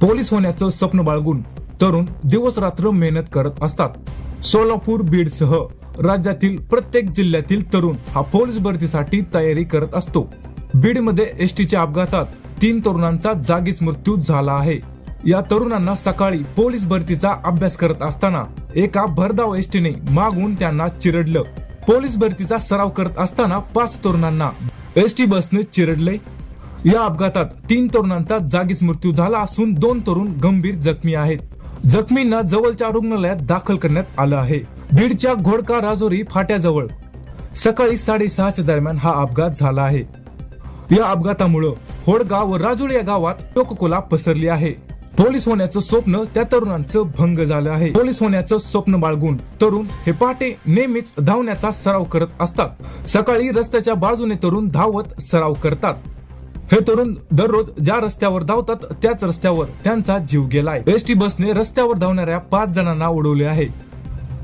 Police होण्याचं स्वप्न बाळगून तरुण दिवस रात्र मेहनत करत असतात। सोलापूर, बीड सह राज्यातील प्रत्येक जिल्ह्यातील तरुण हा पोलीस भरतीसाठी तयारी करत असतो। बीडमध्ये एसटीच्या अपघातात 3 तरुणांचा जागीच मृत्यू झाला आहे। या तरुणांना सकाळी पोलीस भरतीचा अभ्यास करत असताना एका भरधाव एसटीने मागून त्यांना चिरडलं। पोलीस भरतीचा सराव करत असताना 5 तरुणांना एसटी बसने चिरडले। या अपघातात 3 तरुणांचा जागीच मृत्यू झाला असून 2 तरुण गंभीर जखमी आहेत। जखमींना जवळच्या रुग्णालयात दाखल करण्यात आलं आहे। बीडच्या घोडका राजोरी फाट्याजवळ सकाळी 6:30च्या दरम्यान हा अपघात झाला आहे। या अपघातामुळे होडगाव व राजुरी या गावात शोककळा पसरली आहे। पोलीस होण्याचं स्वप्न त्या तरुणांचं भंग झालं आहे। पोलीस होण्याचं स्वप्न बाळगून तरुण हे पहाटे नेहमीच धावण्याचा सराव करत असतात। सकाळी रस्त्याच्या बाजूने तरुण धावत सराव करतात। हे तरुण दररोज ज्या रस्त्यावर धावतात त्याच रस्त्यावर त्यांचा जीव गेलाय। एसटी बसने रस्त्यावर धावणाऱ्या 5 जणांना उडवले आहे।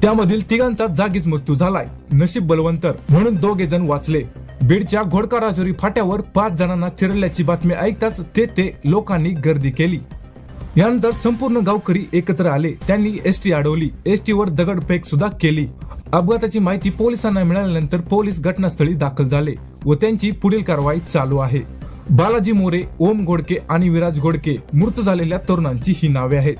त्यामधील 3घांचा जागीच मृत्यू झालाय। नशीब बलवंतर म्हणून 2 जण वाचले। बीडच्या घोडका राजुरी फाट्यावर 5 जणांना चिरडल्याची बातमी ऐकताच तेथे लोकांनी गर्दी केली। यानंतर संपूर्ण गावकरी एकत्र आले। त्यांनी एसटी अडवली। एसटीवर दगडफेक सुद्धा केली। अपघाताची माहिती पोलिसांना मिळाल्यानंतर पोलीस घटनास्थळी दाखल झाले व त्यांची पुढील कारवाई चालू आहे। बालाजी मोरे, ओम घोडके आणि विराज घोडके मृत झालेल्या तरुणांची ही नावे आहेत।